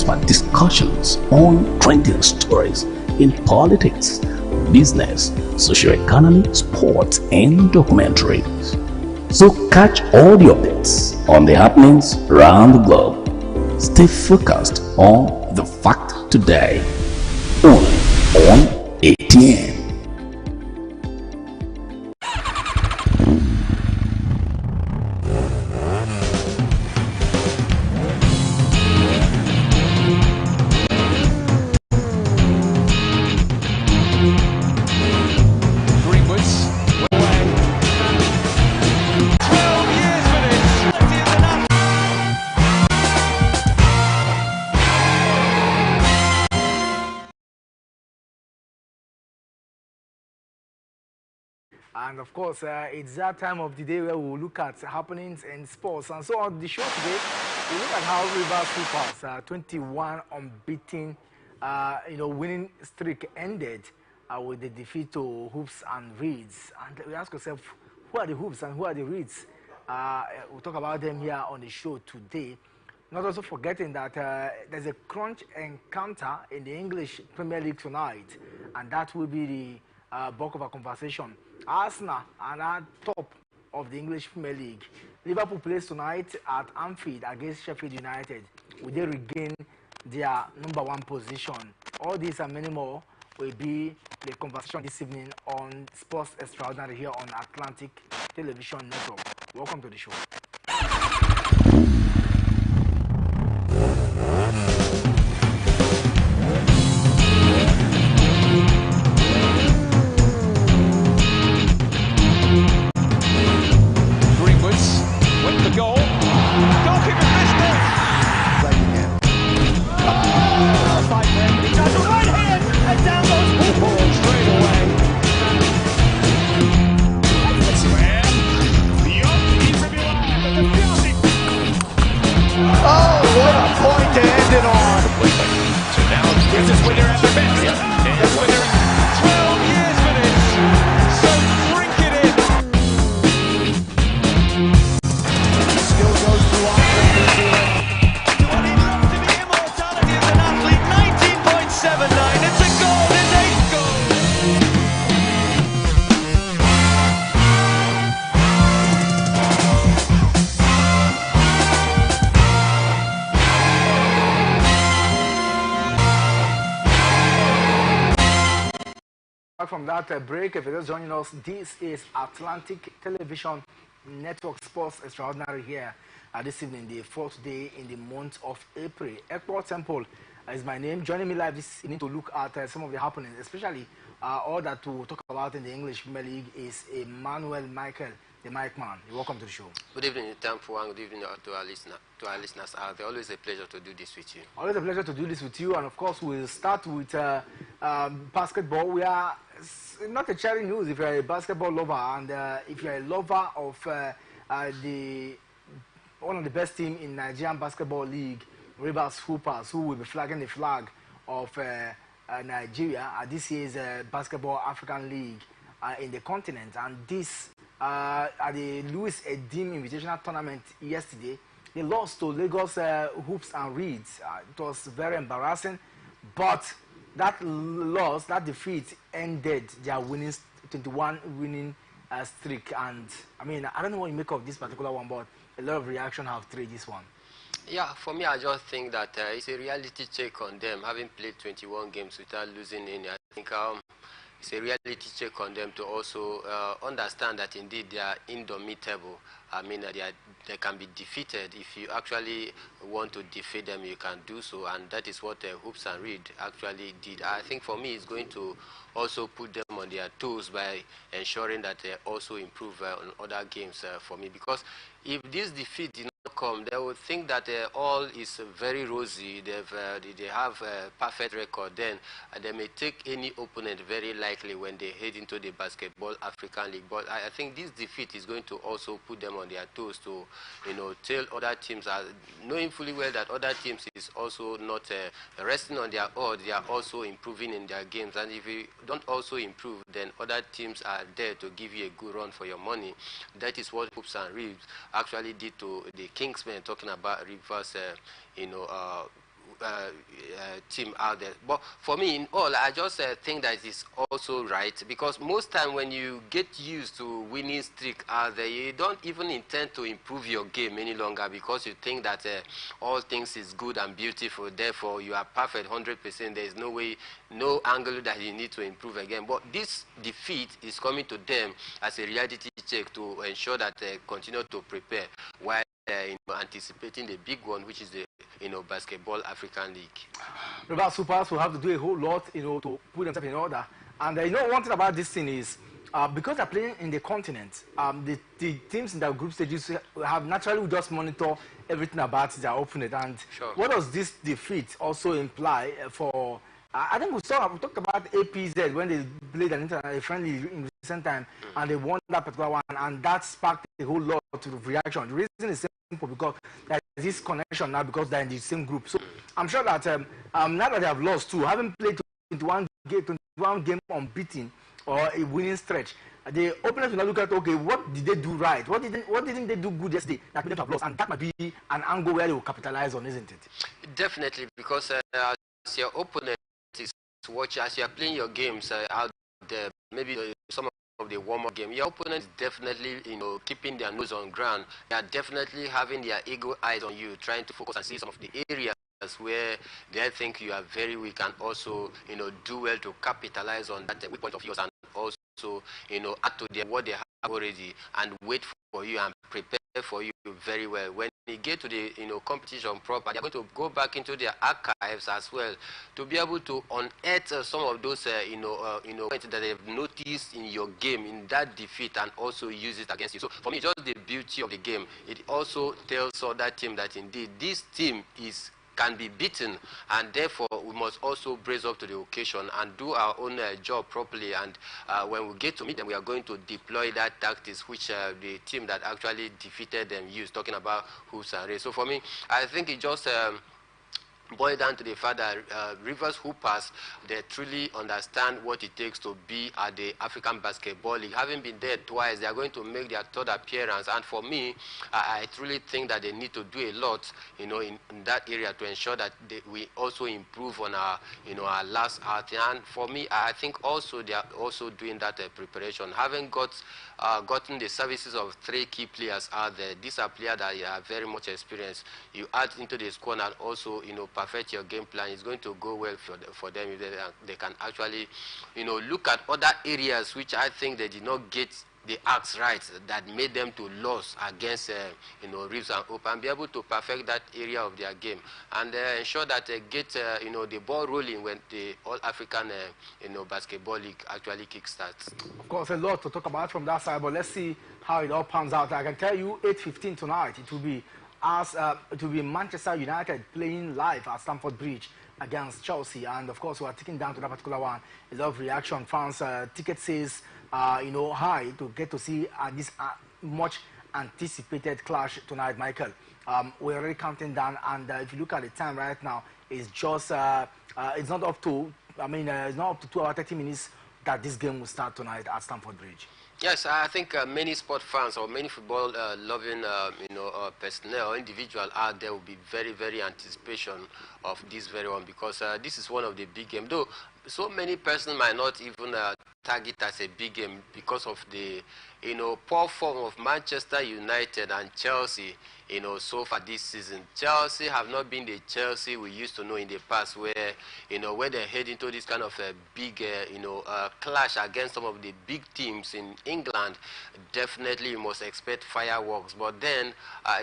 expert discussions on trending stories in politics, business, socio-economy, sports, and documentaries. So catch all the updates on the happenings around the globe. Stay focused on the fact today, only on ATN. And of course, it's that time of the day where we'll look at happenings in sports. And so on the show today, we look at how Rivers Hoopers 21 unbeaten, winning streak ended with the defeat to Hoops and Reeds. And we ask ourselves, who are the Hoops and who are the Reeds? We'll talk about them here on the show today. Not also forgetting that there's a crunch encounter in the English Premier League tonight, and that will be the bulk of our conversation. Arsenal are at top of the English Premier League. Liverpool plays tonight at Anfield against Sheffield United. Will they regain their #1 position? All these and many more will be the conversation this evening on Sports Extraordinary here on Atlantic Television Network. Welcome to the show. From that break, if you're just joining us, this is Atlantic Television Network Sports Extraordinary here this evening, the fourth day in the month of April. Ekpo Temple is my name. Joining me live this evening to look at some of the happenings, especially all that to talk about in the English Premier League, is Emmanuel Michael, the Mike Man. Welcome to the show. Good evening, Temple, and good evening to our listeners. It's always a pleasure to do this with you. Always a pleasure to do this with you, and of course we'll start with basketball. We are not a cherry news if you're a basketball lover, and if you're a lover of one of the best team in Nigerian Basketball League, Rivers Hoopers, who will be flagging the flag of Nigeria at this year's Basketball African League in the continent. And this at the Louis Edim Invitational Tournament yesterday, they lost to Lagos Hoops and Reeds. It was very embarrassing, but that loss, that defeat ended their 21 winning streak. And I mean, I don't know what you make of this particular one, but a lot of reaction have traded this one. Yeah, for me, I just think that it's a reality check on them, having played 21 games without losing any. I think it's a reality check on them to also understand that indeed they are indomitable. I mean, they can be defeated. If you actually want to defeat them, you can do so, and that is what Hoops and Reed actually did. I think for me, it's going to also put them on their toes by ensuring that they also improve on other games for me. Because if this defeat did not come, they would think that all is very rosy. They have a perfect record. Then they may take any opponent very likely when they head into the Basketball African League. But I think this defeat is going to also put them on their toes to, tell other teams, knowing fully well that other teams is also not resting on their oars. They are also improving in their games. And if you don't also improve, then other teams are there to give you a good run for your money. That is what Hoops and Reeves actually did to the Kingsmen, talking about Rivers, team out there. But for me, in all, I just think that it's also right, because most time when you get used to winning streak out there, you don't even intend to improve your game any longer, because you think that all things is good and beautiful, therefore you are perfect 100%. There is no way, no angle that you need to improve again. But this defeat is coming to them as a reality check to ensure that they continue to prepare while anticipating the big one, which is the Basketball African League. River Supers will have to do a whole lot, to put themselves in order. And one thing about this thing is, because they're playing in the continent, the teams in the group stages have naturally just monitor everything about their opponent. And sure. What does this defeat also imply for? I think we talked about APZ when they played a friendly in recent time, and they won that particular one, and that sparked a whole lot of reaction. The reason is simple, because there is this connection now, because they're in the same group. So I'm sure that now that they have lost too, having played 21 game unbeaten or a winning stretch, the opponents will now look at, okay, what did they do right? What didn't they do good yesterday that made them have lost? And that might be an angle where they will capitalize on, isn't it? Definitely, because as your opponent is watching, as you are playing your games out there, maybe some of the warm-up game, your opponent is definitely keeping their nose on ground. They are definitely having their eagle eyes on you, trying to focus and see some of the areas where they think you are very weak, and also do well to capitalize on that weak point of yours, and also add to what they have already, and wait for you and prepare for you very well. When they get to the competition proper, they're going to go back into their archives as well to be able to unearth some of those points that they've noticed in your game, in that defeat, and also use it against you. So for me, just the beauty of the game, it also tells other team that indeed this team can be beaten, and therefore we must also brace up to the occasion and do our own job properly. And when we get to meet them, we are going to deploy that tactics which the team that actually defeated them used, talking about hoops and race. So for me, I think it just boil down to the fact that Rivers Hoopers, they truly understand what it takes to be at the African Basketball League. Having been there twice, they are going to make their third appearance. And for me, I truly think that they need to do a lot, in that area to ensure that we also improve on our, our last outing. And for me, I think also they are also doing that preparation. Having gotten the services of 3 key players out there, these are players that are very much experienced. You add into the squad and also, perfect your game plan. It's going to go well for them if they can actually, look at other areas which I think they did not get the acts right that made them to lose against, Reeves and Hope, and be able to perfect that area of their game, and ensure that they get, the ball rolling when the All-African, Basketball League actually kickstarts. Of course, a lot to talk about from that side, but let's see how it all pans out. I can tell you, 8:15 tonight, it will be Manchester United playing live at Stamford Bridge against Chelsea, and of course we are taking down to that particular one. A lot of reaction, fans, ticket sales, high to get to see this much anticipated clash tonight, Michael. We're already counting down, and if you look at the time right now, it's just it's not up to it's not up to 2 hours 30 minutes that this game will start tonight at Stamford Bridge. Yes, I think many sport fans or many football loving personnel or individual out there will be very, very anticipation of this very one, because this is one of the big games. Though so many persons might not even tag it as a big game because of the poor form of Manchester United and Chelsea, so far this season. Chelsea have not been the Chelsea we used to know in the past, where, when they head into this kind of a big, clash against some of the big teams in England, definitely you must expect fireworks. But then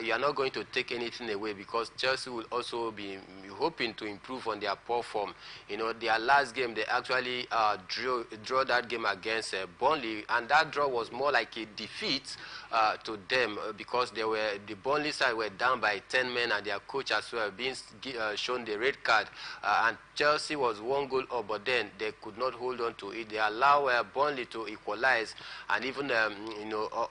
you are not going to take anything away, because Chelsea will also be hoping to improve on their poor form. Their last game, they actually draw that game against Burnley, and that draw was more like a defeat to them, because the Burnley side were down by 10 men, and their coach as well being shown the red card, and Chelsea was 1 goal up, but then they could not hold on to it. They allow Burnley to equalize, and even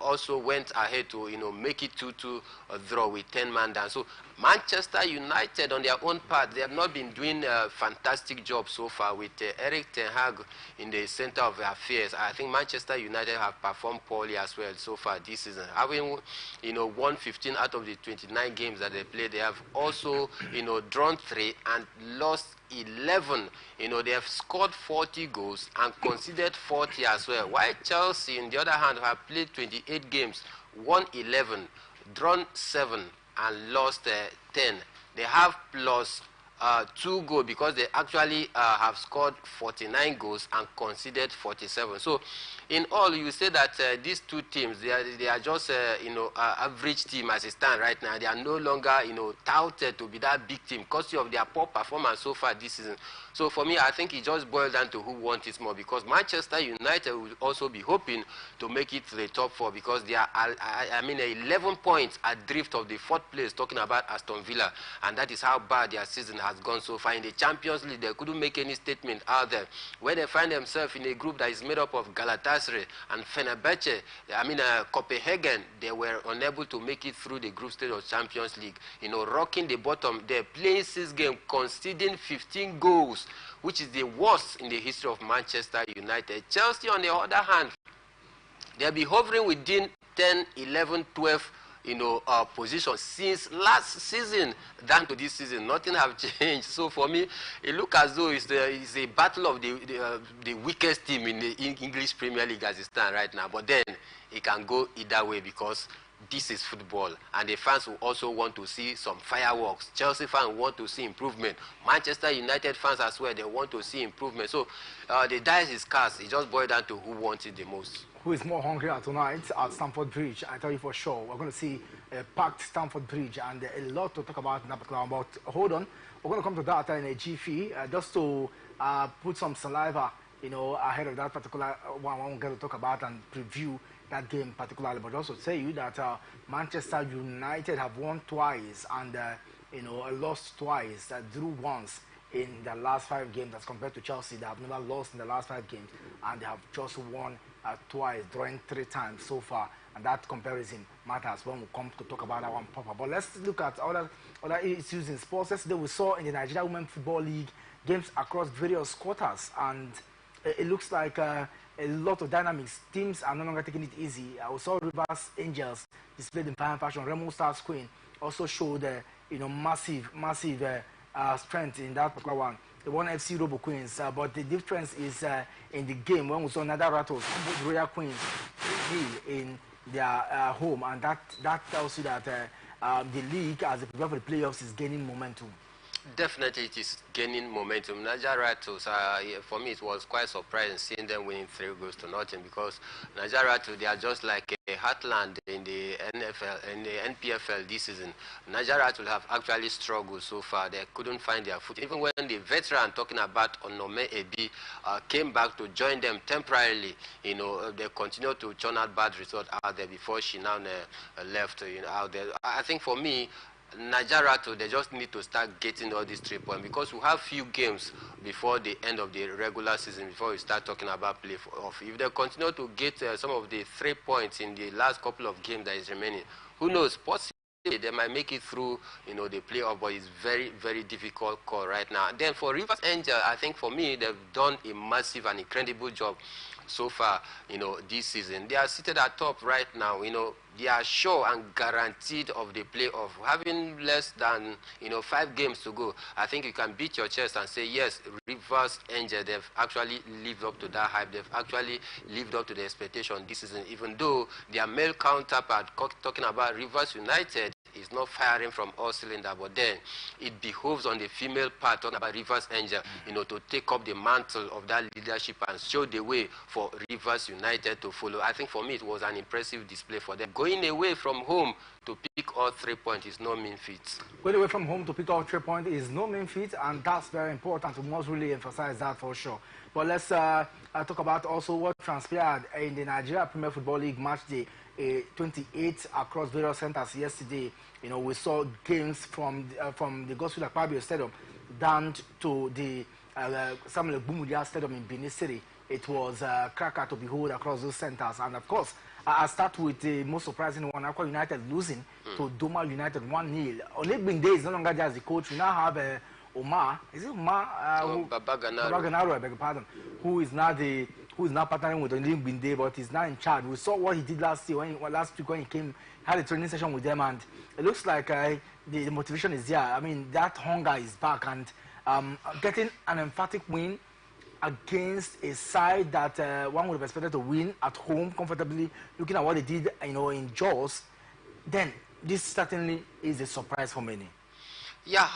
also went ahead to make it 2-2 draw with 10 man down. So Manchester United on their own part, they have not been doing a fantastic job so far with Eric Ten Hag in the center of affairs, I think Manchester United have performed poorly as well so far this season. Having, won 15 out of the 29 games that they played, they have also, drawn 3 and lost 11. They have scored 40 goals and conceded 40 as well. While Chelsea, on the other hand, have played 28 games, won 11, drawn 7, and lost 10. They have plus 2 goals because they actually have scored 49 goals and conceded 47. So, in all, you say that these two teams, they are just average team as it stands right now. They are no longer touted to be that big team because of their poor performance so far this season. So for me, I think it just boils down to who wants it more, because Manchester United will also be hoping to make it to the top 4 because they are 11 points adrift of the 4th place, talking about Aston Villa, and that is how bad their season has gone so far. In the Champions League, they couldn't make any statement out there. When they find themselves in a group that is made up of Galatasaray and Fenerbahce, Copenhagen, they were unable to make it through the group stage of Champions League. Rocking the bottom, they're playing 6 games, conceding 15 goals, which is the worst in the history of Manchester United. Chelsea, on the other hand, they'll be hovering within 10, 11, 12 position since last season down to this season. Nothing have changed. So for me, it looks as though it's a battle of the weakest team in the English Premier League as it stands right now. But then it can go either way because this is football, and the fans will also want to see some fireworks. Chelsea fans want to see improvement. Manchester United fans as well, they want to see improvement. So the dice is cast. It just boils down to who wants it the most. Who is more hungry tonight at Stamford Bridge? I tell you for sure, we're going to see a packed Stamford Bridge and a lot to talk about in that particular. But hold on, we're going to come to that in a jiffy just to put some saliva, ahead of that particular one. We're going to talk about and preview that game particularly, but also tell you that Manchester United have won twice and lost twice, drew once in the last 5 games as compared to Chelsea. They have never lost in the last 5 games, and they have just won twice, drawing 3 times so far. And that comparison matters when we come to talk about that one proper. But let's look at other issues in sports. Yesterday we saw in the Nigeria Women's Football League games across various quarters, and it looks like a lot of dynamics. Teams are no longer taking it easy. We saw Rivers Angels displayed in fine fashion. Remo Stars Queen also showed massive strength in that particular one. They won FC Robo Queens, but the difference is in the game when we saw Nada Rattles, both Royal Queens in their home, and that tells you that the league, as they prepare for the playoffs, is gaining momentum. Definitely it is gaining momentum. Niger Rattles, for me, it was quite surprising seeing them winning 3 goals to nothing, because Niger Rattles, they are just like a heartland in the NFL, in the NPFL this season. Niger Rattles have actually struggled so far. They couldn't find their foot. Even when the veteran, talking about Onome Ebi, came back to join them temporarily, they continued to churn out bad results out there before she now left out there. I think for me, Nigeria, they just need to start getting all these 3 points, because we have few games before the end of the regular season before we start talking about playoff. If they continue to get some of the 3 points in the last couple of games that is remaining, who knows, possibly they might make it through the playoff, but it's very, very difficult call right now. And then for Rivers Angel, I think for me, they've done a massive and incredible job so far, this season. They are seated at top right now. They are sure and guaranteed of the playoff. Having less than 5 games to go, I think you can beat your chest and say, yes, Rivers Angel, they've actually lived up to that hype. They've actually lived up to the expectation this season, even though their male counterpart, talking about Rivers United, is not firing from all cylinders, but then it behoves on the female part, talking about Rivers Angel, to take up the mantle of that leadership and show the way for Rivers United to follow. I think for me, it was an impressive display for them. Going away from home to pick all 3 points is no mean feat. Going away from home to pick all 3 points is no mean feat, and that's very important. We must really emphasize that for sure. But let's talk about also what transpired in the Nigeria Premier Football League match day 28 across various centers yesterday. We saw games from the Gospel Akpabio Stadium down to the Samuel Gbumudia Stadium in Benin City. It was a cracker to behold across those centers. And of course, I'll start with the most surprising one, Aqua United losing to Doma United 1-0. Olegbinde is no longer just the coach. We now have Omar, is it Omar? Baba Baba Ganaro. Ganaro, I beg your pardon, who is now partnering with Only Binde, but he's now in charge. We saw what he did last year last week when he came, had a training session with them, and it looks like the motivation is there. I mean, that hunger is back, and getting an emphatic win against a side that one would have expected to win at home comfortably, looking at what they did, in Jaws, then this certainly is a surprise for many. Yeah,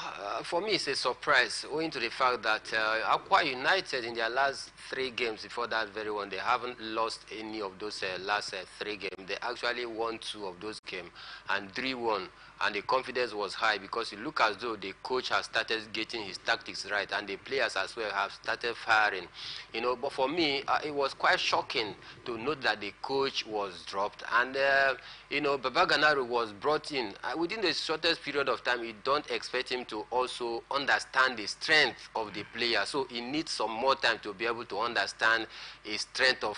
for me it's a surprise, owing to the fact that Aqua United in their last 3 games before that very one, they haven't lost any of those last 3 games. They actually won 2 of those games and 3-1, and the confidence was high because it looked as though the coach has started getting his tactics right and the players as well have started firing. But for me, it was quite shocking to note that the coach was dropped and Baba Ganaro was brought in. Within the shortest period of time, you don't expect him to also understand the strength of the player. So he needs some more time to be able to understand the strength of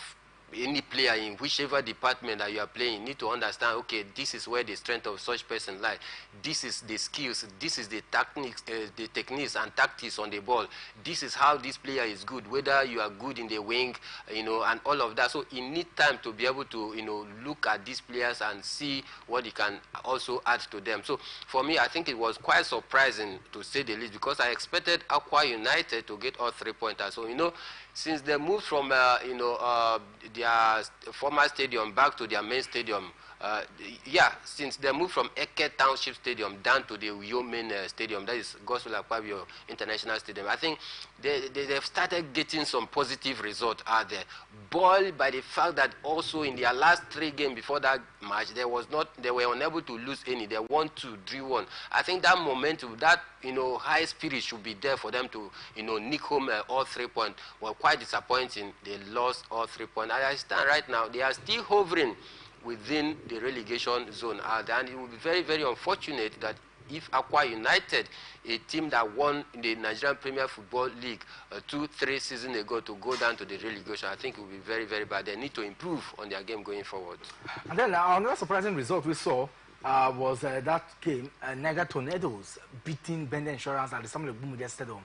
any player in whichever department that you are playing. You need to understand, okay, this is where the strength of such person lies. This is the skills, this is the techniques and tactics on the ball. This is how this player is good, whether you are good in the wing, and all of that. So you need time to be able to, look at these players and see what he can also add to them. So for me, I think it was quite surprising to say the least, because I expected Aqua United to get all 3-pointers. So, since they moved from their former stadium back to their main stadium, since they moved from Eke Township Stadium down to the Uyo main stadium, that is Gospel Akpabio International Stadium, I think they've started getting some positive results out there, boiled by the fact that also in their last 3 games before that match, they were unable to lose any. They won 2, 3-1. I think that momentum, that high spirit should be there for them to nick home all 3 points. Well, quite disappointing. They lost all 3 points. As I stand right now, they are still hovering within the relegation zone, and it will be very, very unfortunate that if Aqua United, a team that won the Nigerian Premier Football League 2-3 seasons ago, to go down to the relegation, I think it will be very, very bad. They need to improve on their game going forward. And then another surprising result we saw was that game, Niger Tornadoes beating Bende Insurance at the Samuel Bumudia Stadium,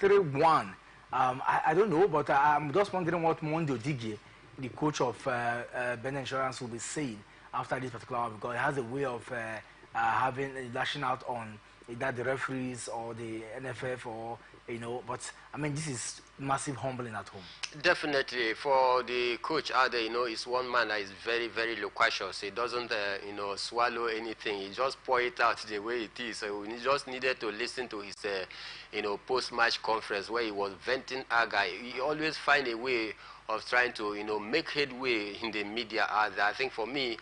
3-1. I don't know, but I'm just wondering what Mondo Digie, the coach of Bende Insurance, will be saying after this particular one, because it has a way of lashing out on either the referees or the NFF or but I mean, this is massive humbling at home. Definitely, for the coach out there, it's one man that is very, very loquacious. He doesn't swallow anything. He just pour it out the way it is. So we just needed to listen to his post-match conference where he was venting anger. He always find a way of trying to make headway in the media. I think for me,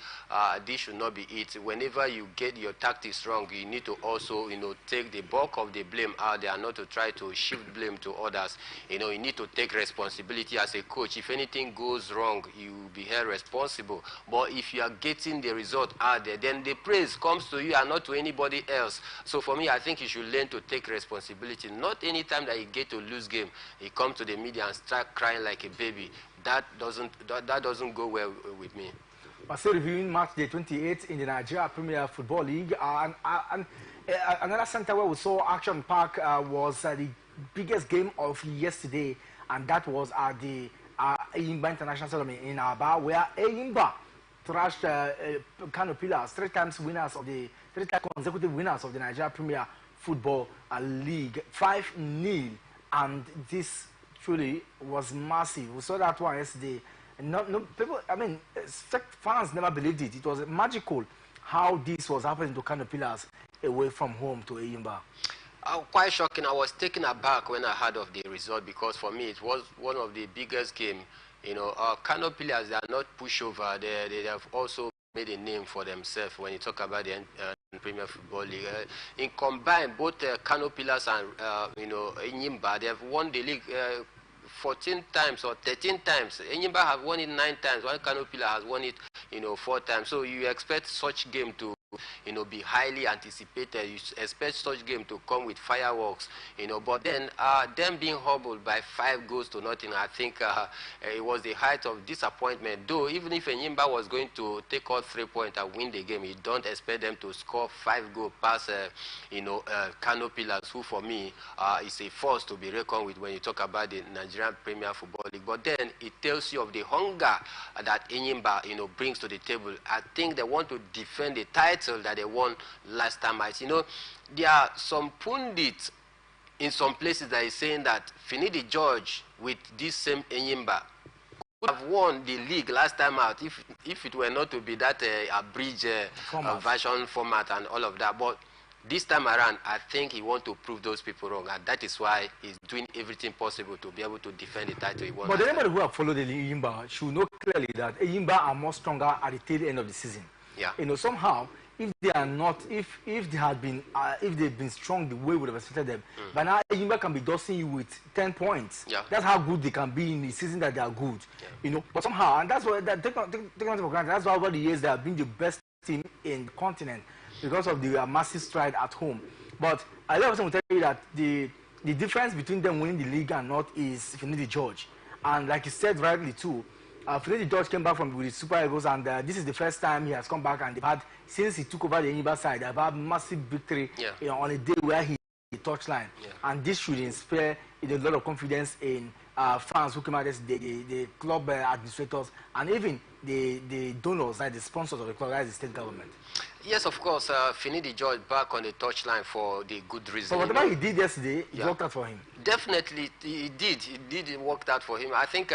this should not be it. Whenever you get your tactics wrong, you need to also take the bulk of the blame out there, not to try to shift blame to others. You need to take responsibility as a coach. If anything goes wrong, you will be held responsible. But if you are getting the result out there, then the praise comes to you and not to anybody else. So for me, I think you should learn to take responsibility. Not any time that you get to lose game, you come to the media and start crying like a baby. That doesn't go well with me. But still reviewing match day 28 in the Nigeria Premier Football League, and another center where we saw action pack was the biggest game of yesterday, and that was at the Eyimba International Stadium in Aba, where Eyimba thrashed Kano Pillars, 3 times consecutive winners of the Nigeria Premier Football League, 5-0, and this truly was massive. We saw that one yesterday. People, I mean, fans never believed it. It was magical how this was happening to Kano Pillars away from home to Eyimba. Quite shocking. I was taken aback when I heard of the result, because for me it was one of the biggest games. Kano Pillars, they are not pushover. They have also made a name for themselves when you talk about the Premier Football League. In combined, both Kano Pillars and Eyimba, they have won the league 14 times or 13 times. Eyimba have won it 9 times, while Kano Pillars has won it 4 times. So you expect such game to be highly anticipated. You expect such game to come with fireworks, but then them being humbled by 5 goals to nothing, I think it was the height of disappointment. Though even if Enyimba was going to take all 3 points and win the game, you don't expect them to score 5 goals past Kano Pillars, who for me is a force to be reckoned with when you talk about the Nigerian Premier Football League. But then it tells you of the hunger that Enyimba brings to the table. I think they want to defend the title that they won last time. There are some pundits in some places that is saying that Finidi George with this same Enyimba would have won the league last time out if it were not to be that abridged version format and all of that. But this time around, I think he wants to prove those people wrong, and that is why he's doing everything possible to be able to defend the title he won. But anybody who have followed the Enyimba should know clearly that Enyimba are more stronger at the tail end of the season. Yeah. Somehow, if they are not, if they had been, if they've been strong the way we would have expected them, but now Enyimba can be dosing you with 10 points. Yeah. That's how good they can be in the season that they are good. Yeah. But somehow, and that's why take for granted. That's why over the years they have been the best team in the continent because of the massive stride at home. But a lot of people will tell you that the difference between them winning the league and not is Finidi George. And like you said rightly too, Finidi George came back with the Super Eagles, and this is the first time he has come back, and they've had, since he took over the Enyimba side, they've had massive victory on a day where he touchline. Yeah. And this should inspire a lot of confidence in fans who came out, the club administrators, and even the donors, like the sponsors of the club, like the state government. Yes, of course, Finidi George back on the touchline for the good reason. But whatever he did yesterday, it worked out for him. Definitely, he did. It worked out for him. I think,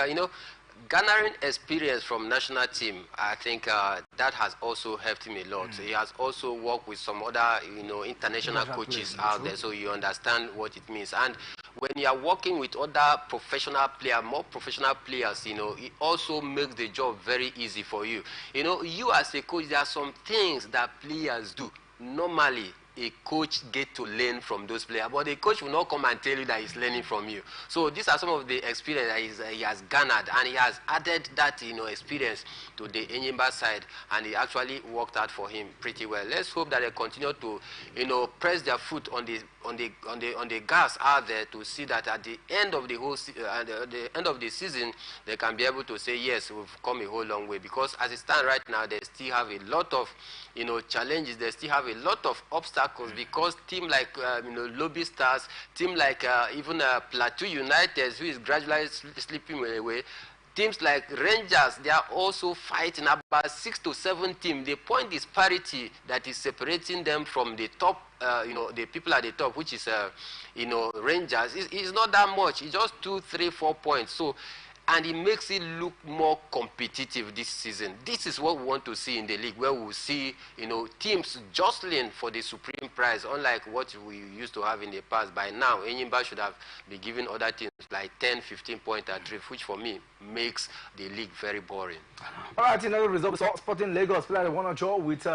garnering experience from national team, I think that has also helped him a lot. He has also worked with some other, international coaches out there, so you understand what it means. And when you are working with other professional players, more professional players, it also makes the job very easy for you. You as a coach, there are some things that players do normally. A coach get to learn from those players, but the coach will not come and tell you that he's learning from you. So these are some of the experience that he has garnered, and he has added that experience to the Enyimba side, and it actually worked out for him pretty well. Let's hope that they continue to press their foot on the gas out there to see that at the end of the whole at the end of the season they can be able to say yes, we've come a whole long way, because as it stands right now they still have a lot of challenges, they still have a lot of obstacles, because team like Lobby Stars, team like even Plateau United, who is gradually slipping away, teams like Rangers, they are also fighting about 6 to 7 teams. The point disparity that is separating them from the top, the people at the top, which is Rangers, is not that much. It's just 2, 3, 4 points. So, and it makes it look more competitive this season. This is what we want to see in the league, where we will see, teams jostling for the supreme prize, unlike what we used to have in the past. By now, Enyimba should have been giving other teams like 10, 15 points adrift, which for me makes the league very boring. All right, another result. Sporting Lagos played 1-0 with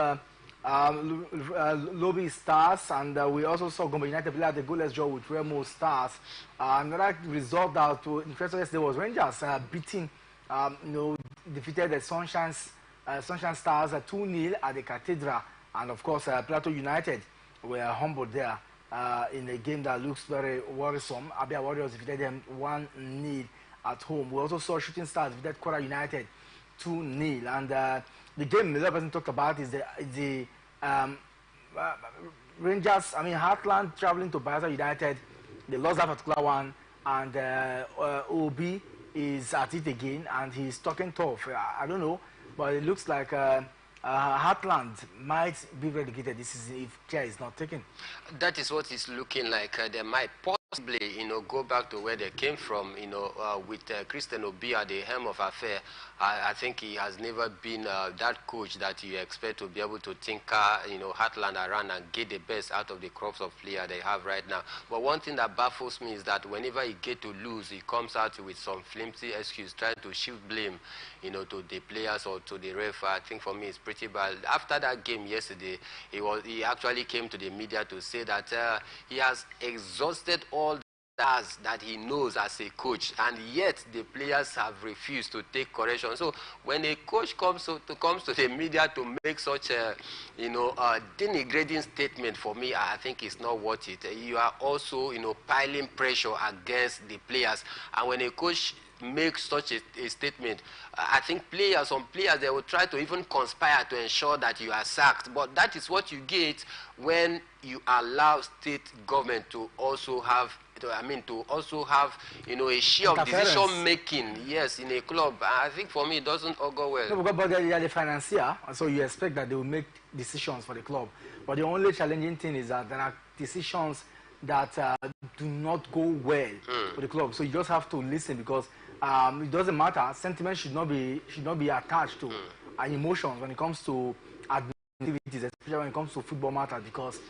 Lobby Stars, and we also saw Gombe United play a goalless draw with Remo Stars. Another result that interested yesterday was Rangers beating, defeated the Sunshine Stars 2-0 at the Cathedral, and of course Plateau United were humbled there in a game that looks very worrisome. Abia Warriors defeated them 1-0 at home. We also saw Shooting Stars defeated Kwara United 2-0, and the game the other person talked about is the Rangers, Heartland traveling to Bayelsa United. They lost that particular one, and OB is at it again, and he's talking tough. I don't know, but it looks like Heartland might be relegated this season if care is not taken. That is what it's looking like. They might possibly, go back to where they came from, with Christian Obi at the helm of affair. I think he has never been that coach that you expect to be able to tinker, Heartland around and get the best out of the crops of players they have right now. But one thing that baffles me is that whenever he get to lose, he comes out with some flimsy excuse, trying to shift blame, to the players or to the ref. I think for me it's pretty bad. After that game yesterday, he actually came to the media to say that he has exhausted all stars that he knows as a coach, and yet the players have refused to take correction. So when a coach comes to the media to make such a denigrating statement, for me, I think it's not worth it. You are also piling pressure against the players, and when a coach makes such a statement, I think some players, they will try to even conspire to ensure that you are sacked. But that is what you get when you allow state government to also have a share of decision making, yes, in a club. I think for me it doesn't all go well. No, but they are the financier, so you expect that they will make decisions for the club. But the only challenging thing is that there are decisions that do not go well for the club. So you just have to listen, because it doesn't matter. Sentiment should not be attached to emotions when it comes to activities, especially when it comes to football matters, because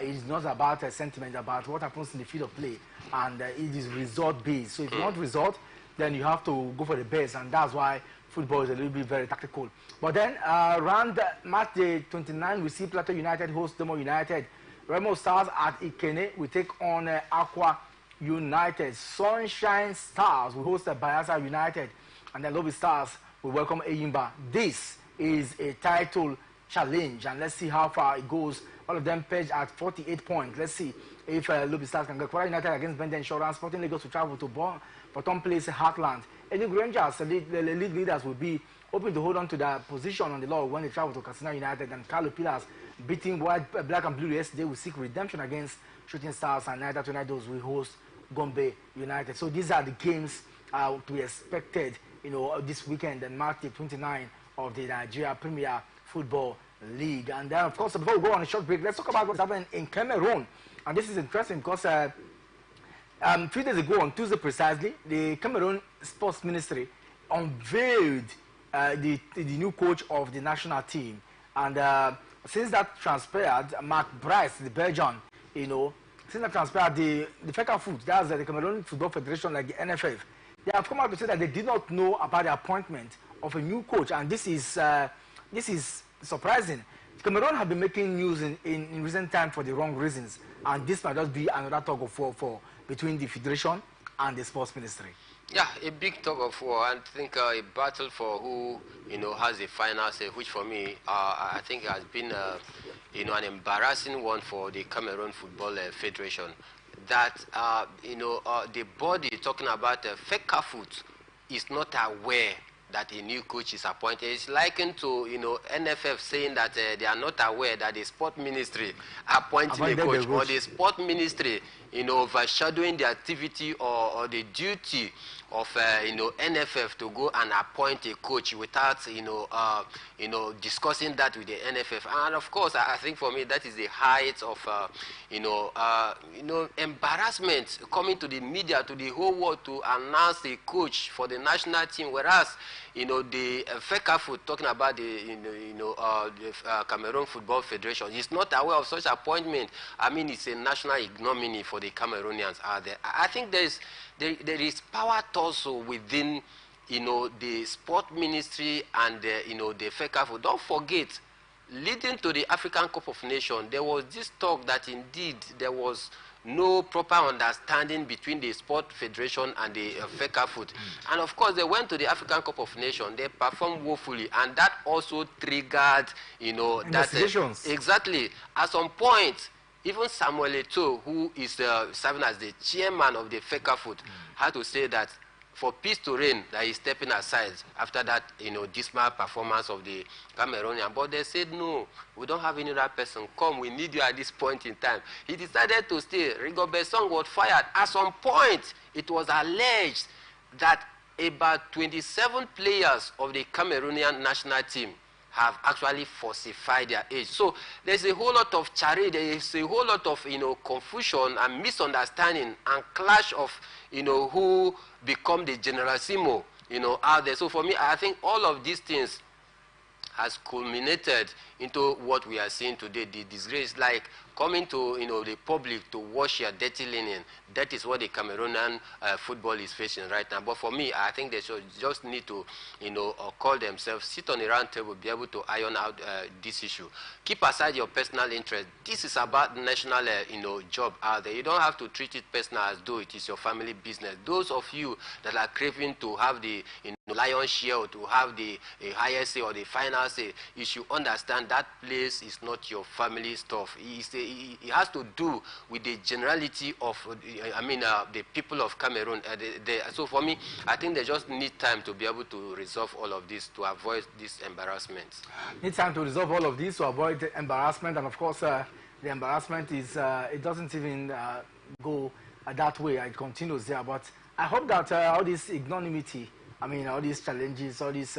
it is not about a sentiment, about what happens in the field of play, and it is result based. So if you want result, then you have to go for the best, and that's why football is a little bit very tactical. But then around match day 29, we see Plateau United host Demo United. Remo Stars at Ikene will take on Aqua United. Sunshine Stars will host Bayelsa United, and then Lobby Stars will welcome Eyimba. This is a title challenge, and let's see how far it goes. All of them pledged at 48 points. Let's see if Lobby Stars can get Kwara United against Bende Insurance. Sporting Lagos will travel to Bottom Place, Heartland. Enugu Rangers, the league leaders, will be hoping to hold on to their position on the log when they travel to Katsina United. And Carlo Pillars, beating Black and Blue yesterday, will seek redemption against Shooting Stars, and Niger Tornadoes will host Gombe United. So these are the games to be expected, this weekend, and March 29 of the Nigeria Premier Football League. And then, of course, before we go on a short break, let's talk about what's happening in Cameroon. And this is interesting because 3 days ago, on Tuesday precisely, the Cameroon Sports Ministry unveiled the new coach of the national team. And since that transpired, Mark Bryce, the Belgian, since that transpired, the FECAFOOT, that's the Cameroon Football Federation, like the NFF, they have come out to say that they did not know about the appointment of a new coach, and this is surprising. Cameroon have been making news in recent time for the wrong reasons, and this might just be another tug of war between the federation and the sports ministry. Yeah, a big tug of war. I think a battle for who has the final say, which for me I think has been an embarrassing one for the Cameroon Football Federation. That the body talking about FECAFOOT is not aware that a new coach is appointed. It's likened to NFF saying that they are not aware that the sport ministry appointing a coach, or the sport ministry overshadowing the activity or the duty of NFF to go and appoint a coach without discussing that with the NFF. And of course, I think for me that is the height of embarrassment, coming to the media, to the whole world, to announce a coach for the national team, whereas the FECAFOOT, talking about the Cameroon Football Federation, is not aware of such appointment. I mean, it's a national ignominy for the Cameroonians out there. I think there is power also within the sport ministry and the FECAFOOT. Don't forget, leading to the African Cup of Nations, there was this talk that indeed there was no proper understanding between the sport federation and the FECAFOOT. And of course, they went to the African Cup of Nations. They performed woefully, and that also triggered, investigations. Exactly. At some point, even Samuel Eto'o, who is serving as the chairman of the FECAFOOT, had to say that for peace to reign, that he's stepping aside after that, dismal performance of the Cameroonian. But they said, no, we don't have any other person. Come, we need you at this point in time. He decided to stay. Rigobert Song was fired. At some point, it was alleged that about 27 players of the Cameroonian national team have actually falsified their age. So there's a whole lot of charade, there's a whole lot of confusion and misunderstanding and clash of who become the generalissimo out there. So for me, I think all of these things has culminated into what we are seeing today, the disgrace. Like coming to the public to wash your dirty linen. That is what the Cameroonian football is facing right now. But for me, I think they should just need to call themselves, sit on a round table, be able to iron out this issue. Keep aside your personal interest. This is about national job out there. You don't have to treat it personal as though it is your family business. Those of you that are craving to have the lion's share, or to have the highest say or the final say, you should understand that place is not your family stuff. It has to do with the generality of the people of Cameroon. So for me, I think they just need time to be able to resolve all of this, to avoid this embarrassment. Need time to resolve all of this to avoid the embarrassment, and of course the embarrassment is it doesn't even go that way. It continues there, but I hope that all this ignominy, all these challenges, all these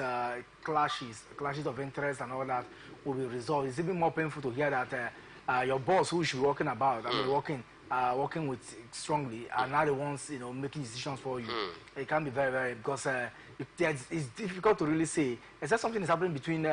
clashes of interest and all that will be resolved. It's even more painful to hear that your boss, who you should be working about, working with strongly, are now the ones making decisions for you. It can be very, very, because it's difficult to really say. Is that something that's happening between? We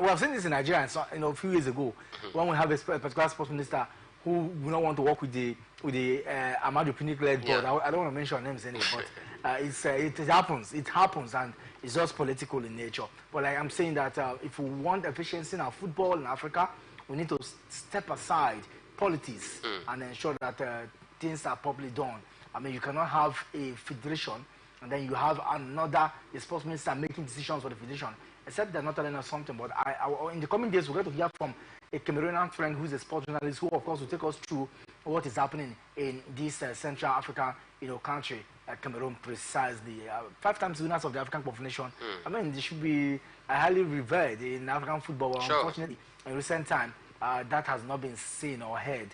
have seen this in Nigeria, a few years ago, when we have a particular sports minister who will not want to work with the Amadou Pinnick-led board. I don't want to mention names anyway, but it happens, and it's just political in nature. But I'm saying that if we want efficiency in our football in Africa, we need to step aside politics and ensure that things are properly done. You cannot have a federation and then you have another sports minister making decisions for the federation, except they're not telling us something. But in the coming days, we're going to hear from a Cameroonian friend who's a sports journalist, who of course will take us through what is happening in this Central African country, Cameroon precisely. 5 times winners of the African Cup of Nations. They should be highly revered in African football. Sure. Unfortunately, in recent time, that has not been seen or heard.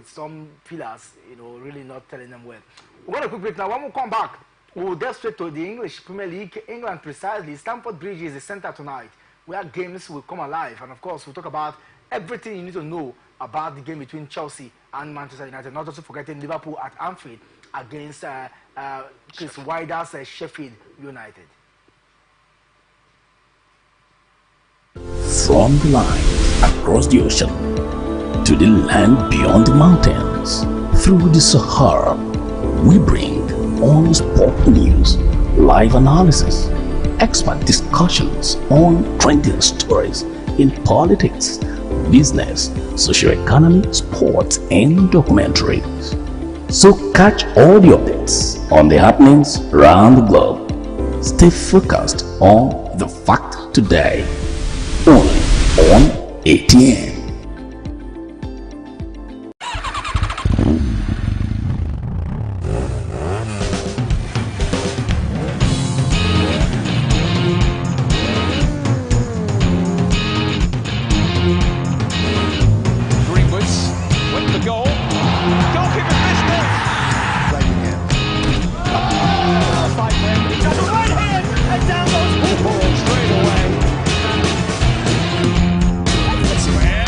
Some pillars, really not telling them well. We're going to quick break now. When we come back, we'll get straight to the English Premier League, England precisely. Stamford Bridge is the center tonight, where games will come alive. And of course, we'll talk about everything you need to know about the game between Chelsea and Manchester United. Not also forgetting Liverpool at Anfield against Chris Wilder's Sheffield United. From the line across the ocean to the land beyond the mountains, through the Sahara, we bring on sport news, live analysis, expert discussions on trending stories in politics, business, socio-economy, sports, and documentaries. So catch all the updates on the happenings around the globe. Stay focused on The Fact Today, only on ATN. Straight away. That's where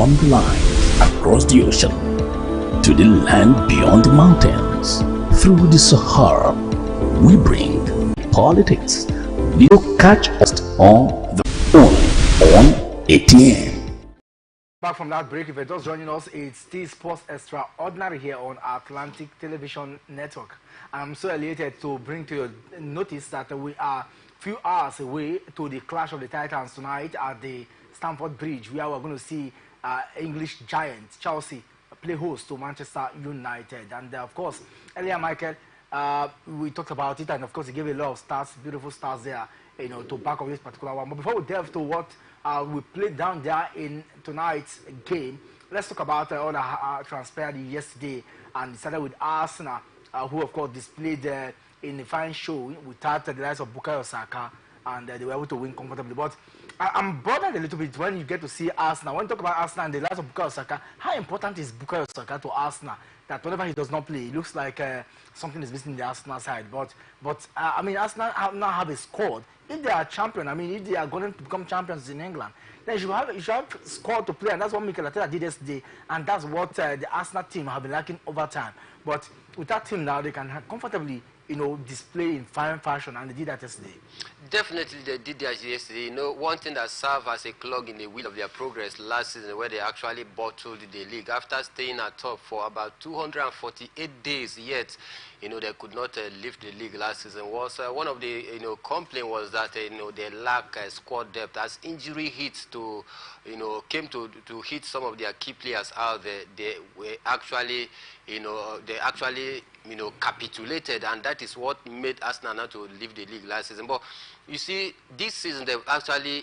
beyond the lines, across the ocean, to the land beyond the mountains, through the Sahara. We bring politics. You catch us on the phone on ATM. Back from that break, if you're just joining us, it's still Sports Extraordinary here on Atlantic Television Network. I'm so elated to bring to your notice that we are few hours away to the clash of the Titans tonight at the Stamford Bridge, where we're going to see English giant Chelsea play host to Manchester United. And of course, earlier, Michael, we talked about it, and of course, he gave a lot of stats, beautiful stats there, you know, to back up this particular one. But before we delve to what we played down there in tonight's game, let's talk about all that transpired yesterday, and started with Arsenal, who of course displayed in a fine show without the likes of Bukayo Saka, and they were able to win comfortably. But I'm bothered a little bit when you get to see Arsenal. When you talk about Arsenal and the likes of Bukayo Saka, how important is Bukayo Saka to Arsenal? That whenever he does not play, it looks like something is missing in the Arsenal side. But I mean, Arsenal now have a squad. If they are champion, I mean, if they are going to become champions in England, then you should have squad to play, and that's what Mikel Arteta did yesterday, and that's what the Arsenal team have been lacking over time. But with that team now, they can comfortably, you know, display in fine fashion, and they did that yesterday. Definitely they did that yesterday. You know, one thing that served as a clog in the wheel of their progress last season, where they actually bottled the league after staying at top for about 248 days, yet you know they could not lift the league last season. Was one of the complaint was that you know they lack squad depth as injury hits to came to hit some of their key players out there. They were actually capitulated, and that is what made Arsenal not to leave the league last season. But you see, this season they've actually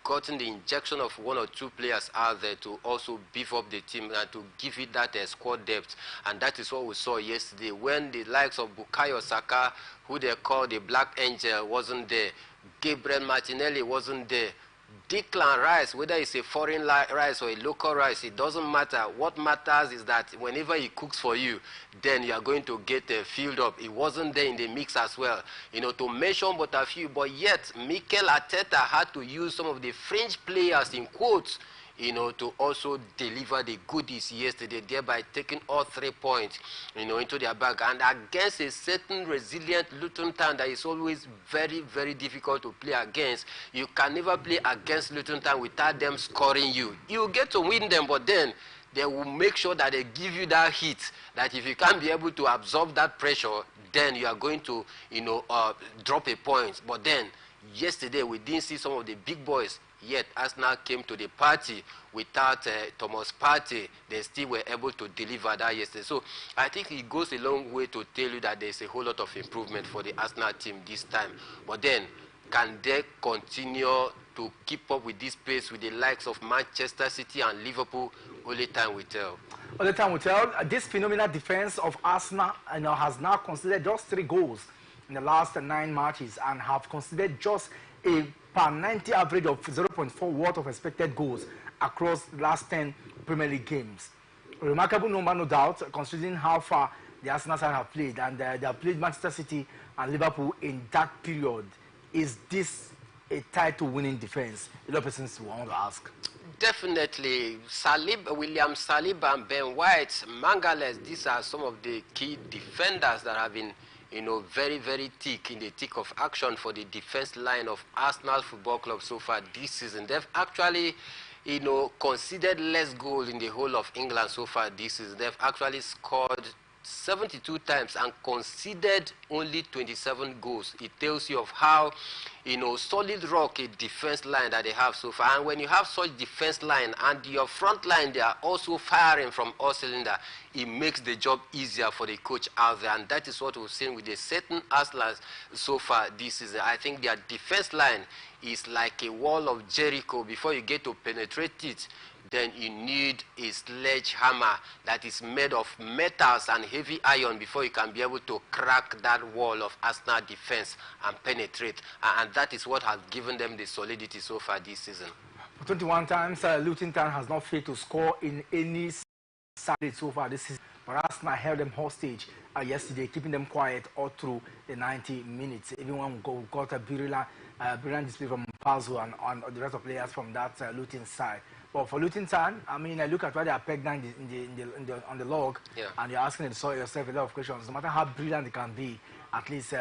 gotten the injection of one or two players out there to also beef up the team and to give it that squad depth, and that is what we saw yesterday when the likes of Bukayo Saka, who they call the Black Angel, wasn't there. Gabriel Martinelli wasn't there. Declan Rice, whether it's a foreign rice or a local rice, it doesn't matter. What matters is that whenever he cooks for you, then you are going to get filled up. It wasn't there in the mix as well. To mention but a few, but yet Mikel Arteta had to use some of the French players in quotes, to also deliver the goodies yesterday, thereby taking all 3 points, into their bag. And against a certain resilient Luton Town that is always very, very difficult to play against, you can never play against Luton Town without them scoring you. You get to win them, but then they will make sure that they give you that hit, that if you can't be able to absorb that pressure, then you are going to, drop a point. But then, yesterday, we didn't see some of the big boys. Yet Arsenal came to the party without Thomas Partey. They still were able to deliver that yesterday. So I think it goes a long way to tell you that there's a whole lot of improvement for the Arsenal team this time. But then, can they continue to keep up with this pace with the likes of Manchester City and Liverpool? Only time will tell. Only time will tell. This phenomenal defense of Arsenal has now considered just 3 goals in the last 9 matches and have considered just a per 90 average of 0.4 worth of expected goals across the last 10 Premier League games. A remarkable number, no doubt, considering how far the Arsenal side have played, and they have played Manchester City and Liverpool in that period. Is this a title-winning defense? A lot of persons want to ask. Definitely. William Saliba and Ben White, Mangales, these are some of the key defenders that have been very, very thick in the thick of action for the defense line of Arsenal Football Club so far this season. They've actually, conceded less goals in the whole of England so far this season. They've actually scored 72 times and conceded only 27 goals. It tells you of how, solid rock a defense line that they have so far. And when you have such defense line and your front line, they are also firing from all cylinders, it makes the job easier for the coach out there. And that is what we've seen with the certain Arsenal so far this season. I think their defense line is like a wall of Jericho. Before you get to penetrate it, then you need a sledgehammer that is made of metals and heavy iron before you can be able to crack that wall of Arsenal defense and penetrate. And that is what has given them the solidity so far this season. 21 times, Luton Town has not failed to score in any side so far this season, but Arsenal held them hostage yesterday, keeping them quiet all through the 90 minutes. Everyone got a brilliant display from Pazzo and the rest of players from that Luton side. But for Luton Town, I mean, I look at why they are pegged down on the log, and you're asking yourself a lot of questions. No matter how brilliant they can be, at least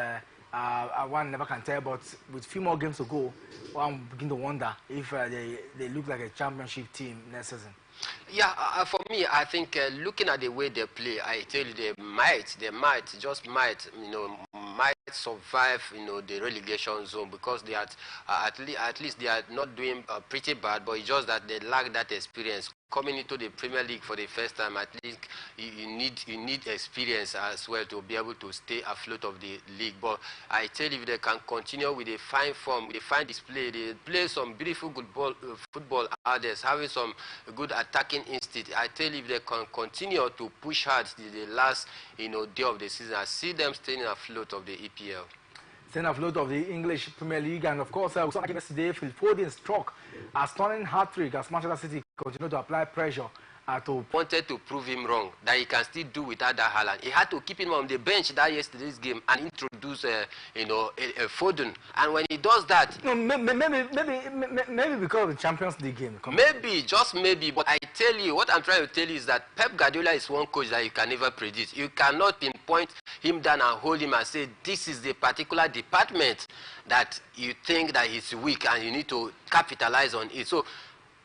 one never can tell. But with few more games to go, one begin to wonder if they look like a championship team next season. Yeah, for me, I think looking at the way they play, I tell you, they might, might survive, the relegation zone, because they are at least they are not doing pretty bad, but it's just that they lack that experience. Coming into the Premier League for the first time, I think you need experience as well to be able to stay afloat of the league. But I tell you, if they can continue with a fine form, with a fine display, they play some beautiful good football out there, having some good attacking instinct. I tell you, if they can continue to push hard the last day of the season, I see them staying afloat of the EPL. Staying afloat of the English Premier League, and of course, we saw yesterday Phil Foden struck a stunning hat-trick as Manchester City continued to apply pressure to wanted to prove him wrong, that he can still do without that Haaland. He had to keep him on the bench that yesterday's game and introduce a Foden. And when he does that, maybe because of the Champions League game. Maybe, just maybe. But I tell you, what I'm trying to tell you is that Pep Guardiola is one coach that you can never predict. You cannot pinpoint him down and hold him and say this is the particular department that you think that he's weak and you need to capitalize on it. So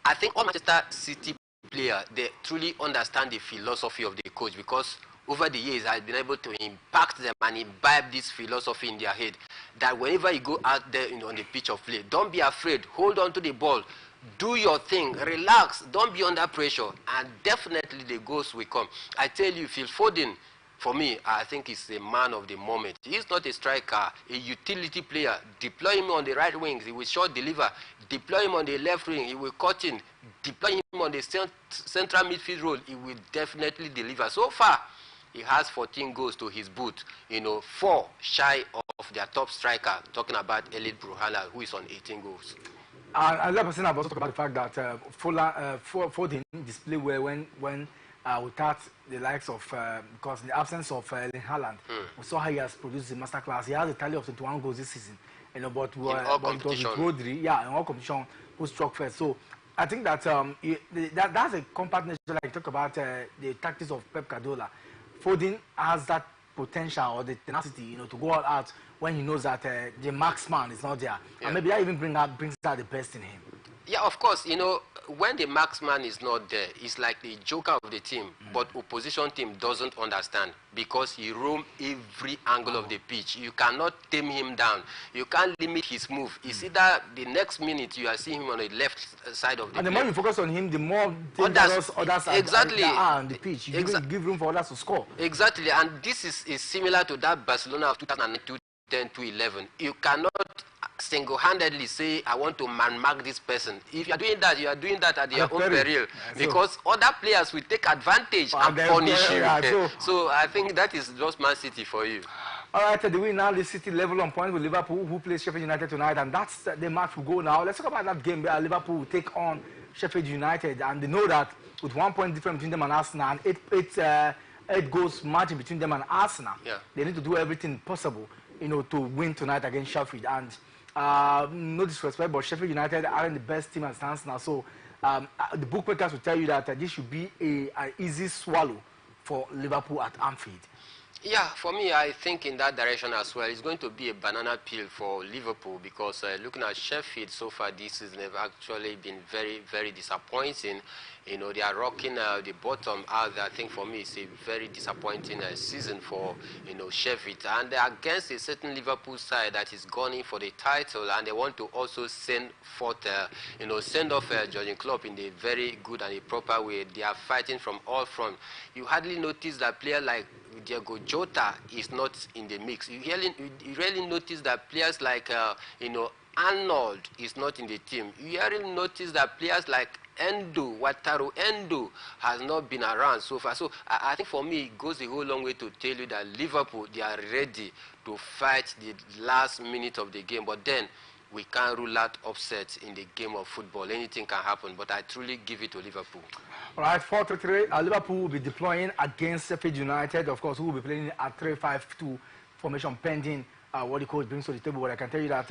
I think all Manchester City player, they truly understand the philosophy of the coach, because over the years I've been able to impact them and imbibe this philosophy in their head, that whenever you go out there on the pitch of play, don't be afraid, hold on to the ball, do your thing, relax, don't be under pressure, and definitely the goals will come. I tell you, Phil Foden, for me, I think he's the man of the moment. He's not a striker, a utility player. Deploy him on the right wing, he will short deliver. Deploy him on the left wing, he will cut in. Deploy him on the central midfield role, he will definitely deliver. So far, he has 14 goals to his boot. 4 shy of their top striker, talking about Elliot Bruhala, who is on 18 goals. Another person I've also talked about the fact that Foden displayed well when without the likes of, because in the absence of Haaland, we saw how he has produced the masterclass. He has a tally of 21 goals this season. But it was with Rodri, in all competition, who struck first. So I think that that's a compact nature, like you talk about the tactics of Pep Guardiola. Foden has that potential or the tenacity, to go all out when he knows that the marksman is not there. Yeah. And maybe that even brings out the best in him. Yeah, of course, when the marksman is not there, it's like the joker of the team, but opposition team doesn't understand, because he roams every angle of the pitch. You cannot tame him down. You can't limit his move. It's either the next minute you are seeing him on the left side of the pitch. And the more you focus on him, the more others exactly are on the pitch. You give room for others to score. Exactly, and this is similar to that Barcelona of 2002, 10 to 11. You cannot single-handedly say, I want to man-mark this person. If you are doing that, at your own peril, because other players will take advantage and punish you. So I think that is just Man City for you. All right, the win now, the City level on point with Liverpool, who plays Sheffield United tonight, and that's the match will go now. Let's talk about that game where Liverpool will take on Sheffield United, and they know that with 1 point difference between them and Arsenal, and 8 goals margin between them and Arsenal, they need to do everything possible, to win tonight against Sheffield. And no disrespect, but Sheffield United aren't the best team as stands now. So the bookmakers will tell you that this should be an easy swallow for Liverpool at Anfield. Yeah, for me, I think in that direction as well. It's going to be a banana peel for Liverpool, because looking at Sheffield so far this season, they've actually been very, very disappointing. They are rocking the bottom out. I think for me, it's a very disappointing season for, Sheffield. And they're against a certain Liverpool side that is gunning for the title, and they want to also send off Jurgen Klopp in a very good and a proper way. They are fighting from all fronts. You hardly notice that player like Diego Jota is not in the mix. You really notice that players like Arnold is not in the team. You really notice that players like Wataru Endo has not been around so far. So I think for me, it goes a whole long way to tell you that Liverpool, they are ready to fight the last minute of the game. But then we can't rule out upsets in the game of football. Anything can happen, but I truly give it to Liverpool. All right, 4-3-3. Liverpool will be deploying against Sheffield United. Of course, who will be playing at 3-5-2 formation pending what the coach brings to the table. But I can tell you that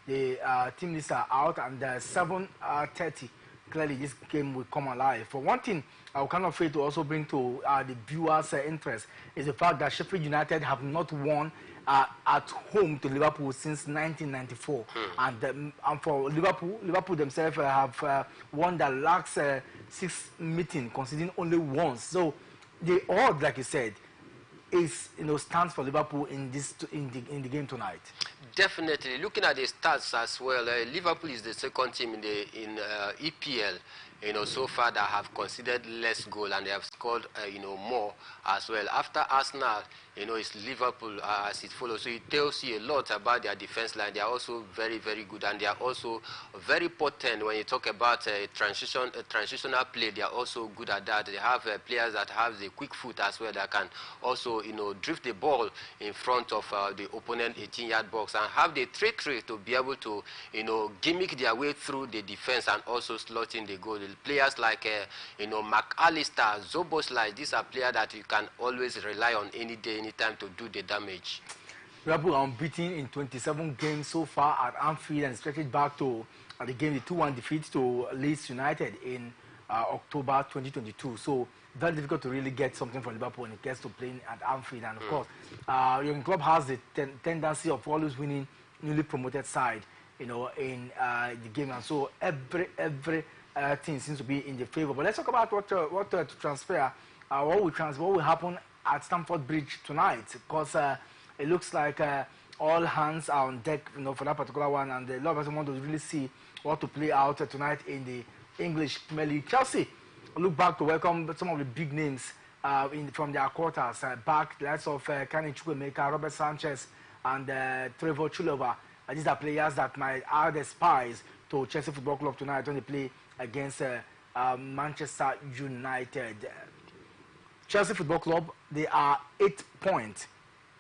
the team lists are out, and 7:30. Clearly, this game will come alive. For one thing, I kind of afraid to also bring to the viewers' interest is the fact that Sheffield United have not won at home to Liverpool since 1994. And for Liverpool themselves have won the last 6 meetings, conceding only once. So the odds, like you said, is stands for Liverpool in the game tonight. Definitely, looking at the stats as well, Liverpool is the second team in EPL, so far that have conceded less goal, and they have scored, more as well. After Arsenal, it's Liverpool as it follows. So it tells you a lot about their defense line. They are also very, very good, and they are also very potent when you talk about transitional play. They are also good at that. They have players that have the quick foot as well that can also, drift the ball in front of the opponent 18-yard box, and have the trickery to be able to, gimmick their way through the defense and also slot in the goal. Players like, McAllister, Zoboslai, these are players that you can always rely on any day, anytime to do the damage. Liverpool are unbeaten in 27 games so far at Anfield, and stretched back to the game, the 2-1 defeat to Leeds United in October 2022. So very difficult to really get something from Liverpool when it gets to playing at Anfield. And of course, your club has the tendency of always winning newly promoted side, in the game, and so every thing seems to be in the favor. But let's talk about what to transfer. What will happen at Stamford Bridge tonight? Because it looks like all hands are on deck, for that particular one, and a lot of us want to really see what to play out tonight in the English Premier League. Chelsea look back to welcome some of the big names from their quarters back. The likes of Kane Chukwuemeka, Robert Sanchez, and Trevor Chalobah. These are players that might add the spice to Chelsea Football Club tonight when they play against Manchester United. Chelsea Football Club, they are 8 points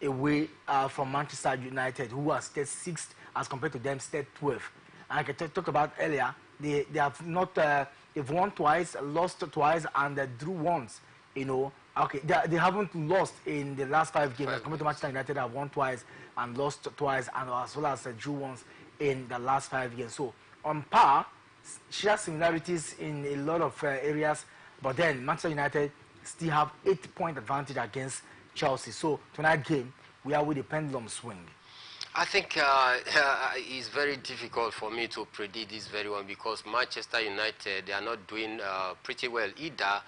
away from Manchester United, who are state 6th as compared to them state 12th. And like I talked about earlier, they have not they've won twice, lost twice, and drew once. Okay, they haven't lost in the last 5 games. As compared to Manchester United, have won twice and lost twice, and as well as drew once in the last 5 games. So on par, share similarities in a lot of areas, but then Manchester United still have 8-point advantage against Chelsea. So tonight's game, we are with the pendulum swing. I think it's very difficult for me to predict this very one, because Manchester United, they are not doing pretty well either.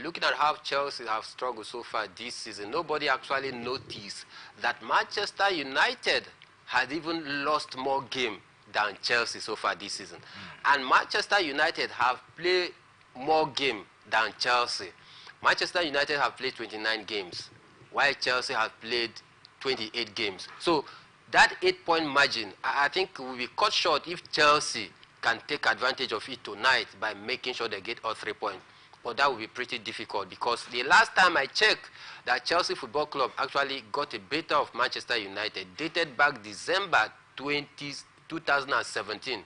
Looking at how Chelsea have struggled so far this season, nobody actually noticed that Manchester United has even lost more games than Chelsea so far this season. And Manchester United have played more games than Chelsea. Manchester United have played 29 games, while Chelsea have played 28 games. So that 8-point margin, I think, will be cut short if Chelsea can take advantage of it tonight by making sure they get all 3 points. But that will be pretty difficult, because the last time I checked, that Chelsea Football Club actually got a better of Manchester United, dated back December 2017.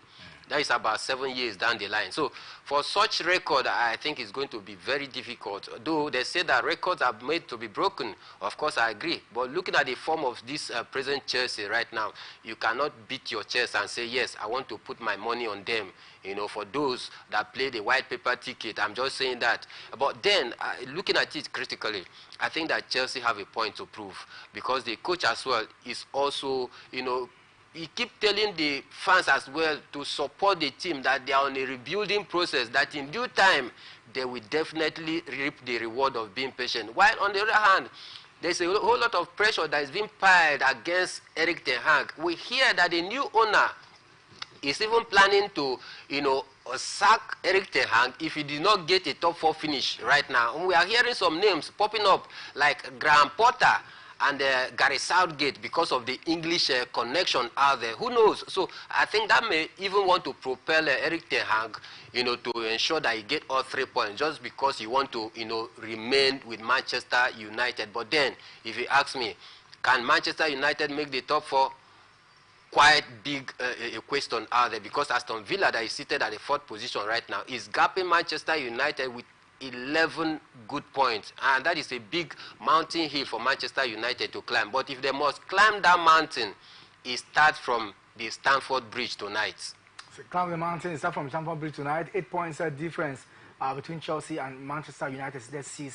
That is about 7 years down the line. So for such record, I think it's going to be very difficult. Though they say that records are made to be broken, of course I agree. But looking at the form of this present Chelsea right now, you cannot beat your chest and say, yes, I want to put my money on them. For those that play the white paper ticket, I'm just saying that. But then, looking at it critically, I think that Chelsea have a point to prove, because the coach as well is also, he keep telling the fans as well to support the team, that they are on a rebuilding process, that in due time, they will definitely reap the reward of being patient. While on the other hand, there's a whole lot of pressure that is being piled against Erik ten Hag. We hear that the new owner is even planning to, sack Erik ten Hag if he did not get a top 4 finish right now. And we are hearing some names popping up like Graham Potter and Gary Southgate, because of the English connection out there. Who knows? So I think that may even want to propel Erik ten Hag, to ensure that he get all 3 points, just because he want to, remain with Manchester United. But then, if you ask me, can Manchester United make the top 4? quite big a question out there, because Aston Villa, that is seated at the 4th position right now, is gapping Manchester United with 11 good points, and that is a big mountain hill for Manchester United to climb. But if they must climb that mountain, it starts from the Stamford Bridge tonight. So climb the mountain, it starts from Stamford Bridge tonight. 8 points difference between Chelsea and Manchester United. Let's see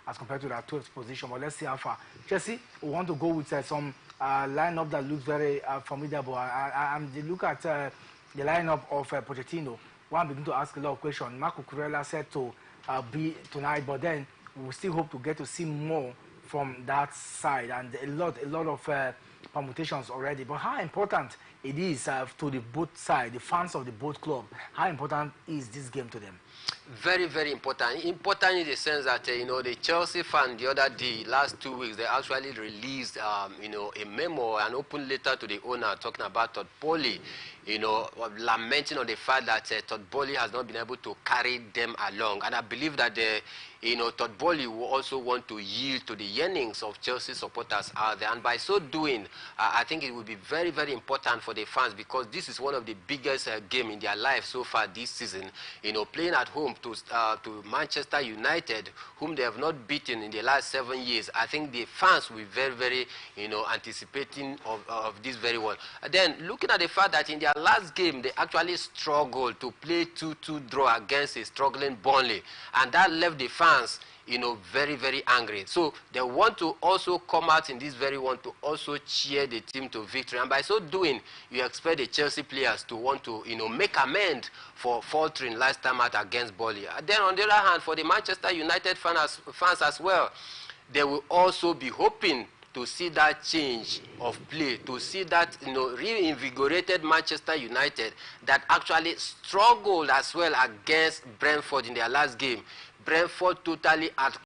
as compared to that 12th position, but let's see how far. Chelsea, we want to go with some lineup that looks very formidable. And look at the lineup of Pochettino. One begin to ask a lot of questions. Marco Kurela said to be tonight, but then we still hope to get to see more from that side, and a lot of permutations already. But how important it is to the both side, the fans of the both club, how important is this game to them? Very, very important. Important in the sense that, the Chelsea fan the other day, last 2 weeks, they actually released, a memo, an open letter to the owner talking about Todd Boehly, lamenting on the fact that Todd Boehly has not been able to carry them along. And I believe that, Todd Boehly will also want to yield to the yearnings of Chelsea supporters out there. And by so doing, I think it will be very, very important for the fans, because this is one of the biggest game in their life so far this season. Playing at home to Manchester United, whom they have not beaten in the last 7 years. I think the fans will be very, very, anticipating of this very well. And then looking at the fact that in their last game, they actually struggled to play 2-2 draw against a struggling Burnley, and that left the fans very, very angry. So they want to also come out in this very one to also cheer the team to victory. And by so doing, you expect the Chelsea players to want to, make amends for faltering last time out against Burnley. And then on the other hand, for the Manchester United fans as well, they will also be hoping to see that change of play, to see that reinvigorated Manchester United that actually struggled as well against Brentford in their last game. Brentford totally